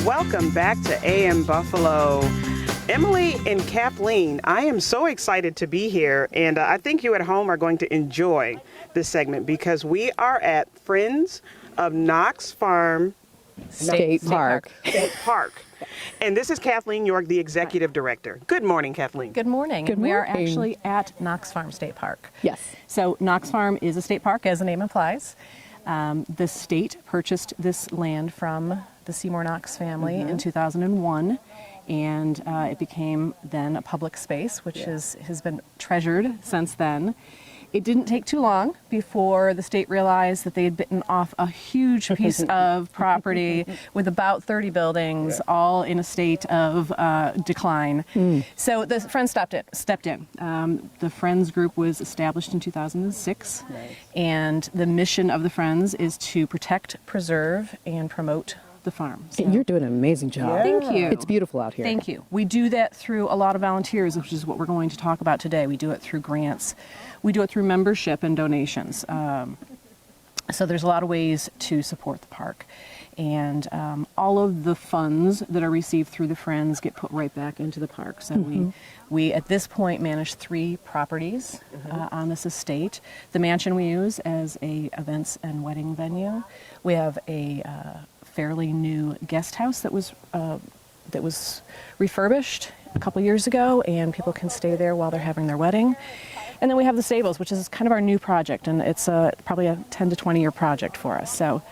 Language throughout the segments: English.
Welcome back to AM Buffalo. Emily and Kathleen, I am so excited to be here, and I think you at home are going to enjoy this segment because we are at Friends of Knox Farm State Park. And this is Kathleen York, the executive director. Good morning, Kathleen. Good morning. Good We are morning. actually at Knox Farm State Park. Yes. So Knox Farm is a state park, as the name implies. The state purchased this land from the Seymour Knox family in 2001, and it became then a public space, which has been treasured since then. It didn't take too long before the state realized that they had bitten off a huge piece of property with about 30 buildings, all in a state of decline. So the Friends stepped in. The Friends group was established in 2006, and the mission of the Friends is to protect, preserve, and promote the farm. So, You're doing an amazing job. Thank you. It's beautiful out here. Thank you. We do that through a lot of volunteers, which is what we're going to talk about today. We do it through grants. We do it through membership and donations. So there's a lot of ways to support the park. And all of the funds that are received through the Friends get put right back into the park. So we at this point manage 3 properties on this estate. The mansion we use as a events and wedding venue. We have a fairly new guest house that was refurbished a couple years ago, and people can stay there while they're having their wedding. And then we have the stables, which is kind of our new project, and it's probably a 10 to 20 year project for us. So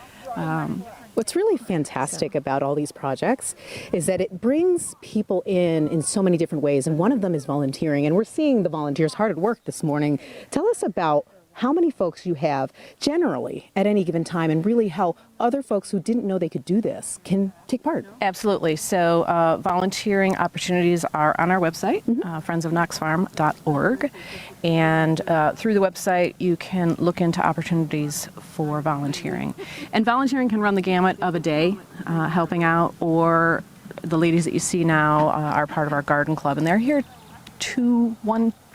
What's really fantastic about all these projects is that it brings people in so many different ways, and one of them is volunteering. And we're seeing the volunteers hard at work this morning. Tell us about how many folks you have generally at any given time, and really how other folks who didn't know they could do this can take part. Absolutely. So volunteering opportunities are on our website, friendsofknoxfarm.org. And through the website, you can look into opportunities for volunteering. And volunteering can run the gamut of a day, helping out, or the ladies that you see now are part of our garden club, and they're here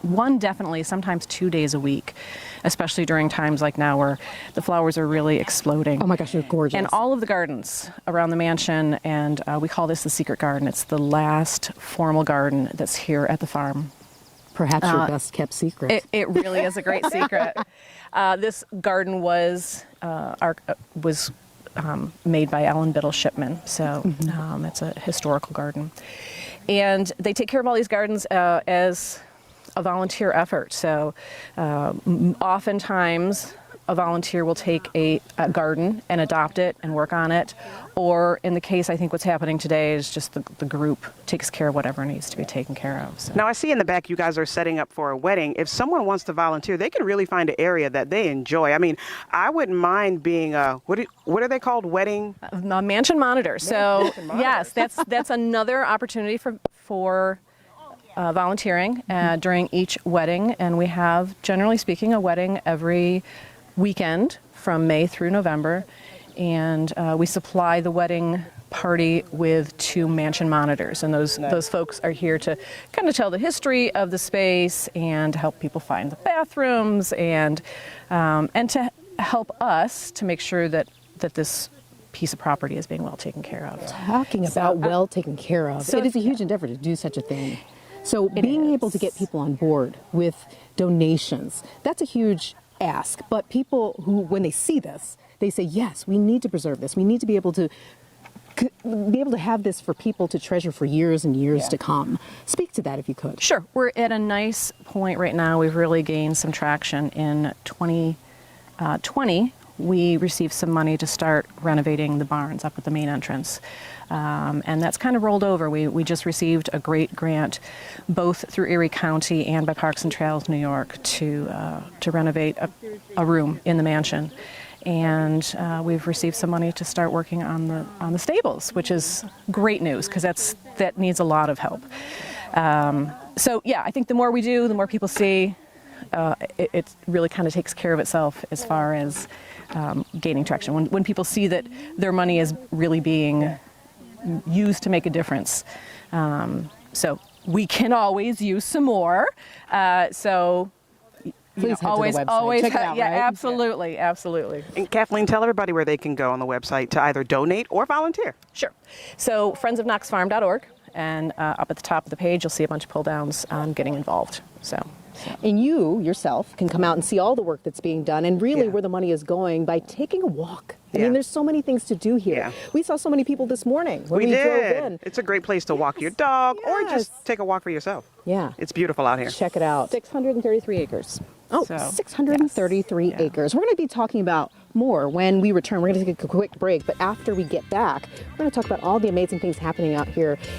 one definitely, sometimes 2 days a week, especially during times like now where the flowers are really exploding. Oh my gosh, you're gorgeous. And all of the gardens around the mansion, and we call this the secret garden. It's the last formal garden that's here at the farm. Perhaps your best kept secret. It really is a great secret. This garden was made by Ellen Biddle Shipman, so it's a historical garden. And they take care of all these gardens as a volunteer effort. So oftentimes a volunteer will take a garden and adopt it and work on it. Or in the case, I think what's happening today is just the group takes care of whatever needs to be taken care of. So. Now, I see in the back you guys are setting up for a wedding. If someone wants to volunteer, they can really find an area that they enjoy. I mean, I wouldn't mind being what are they called? Wedding? Mansion monitor. So yes, that's another opportunity for volunteering during each wedding. And we have, generally speaking, a wedding every weekend from May through November. And we supply the wedding party with 2 mansion monitors, and those folks are here to kind of tell the history of the space and help people find the bathrooms and to help us to make sure that this piece of property is being well taken care of. Talking about well taken care of, it is a huge endeavor to do such a thing. So being able to get people on board with donations, that's a huge ask. But people who, when they see this, they say, yes, we need to preserve this. We need to be able to have this for people to treasure for years and years to come. Speak to that if you could. Sure. We're at a nice point right now. We've really gained some traction. In 2020, we received some money to start renovating the barns up at the main entrance. And that's kind of rolled over. We just received a great grant, both through Erie County and by Parks and Trails New York, to renovate a room in the mansion. And we've received some money to start working on the stables, which is great news because that needs a lot of help. So yeah, I think the more we do, the more people see. It really kind of takes care of itself as far as gaining traction. When people see that their money is really being used to make a difference. So we can always use some more. So Please head always, to the website. always, Check it out, yeah, right? absolutely, absolutely. And Kathleen, tell everybody where they can go on the website to either donate or volunteer. Sure. So friendsofknoxfarm.org, and up at the top of the page, you'll see a bunch of pull downs on getting involved. So. And you yourself can come out and see all the work that's being done and really Yeah. where the money is going by taking a walk. I Yeah. mean, there's so many things to do here. Yeah. We saw so many people this morning when we did. drove in. It's a great place to walk your dog or Yes. just take a walk for yourself. Yeah. It's beautiful out here. Check it out. 633 acres. Oh, So, 633 yes. Yeah. acres. We're going to be talking about more when we return. We're going to take a quick break, but after we get back, we're going to talk about all the amazing things happening out here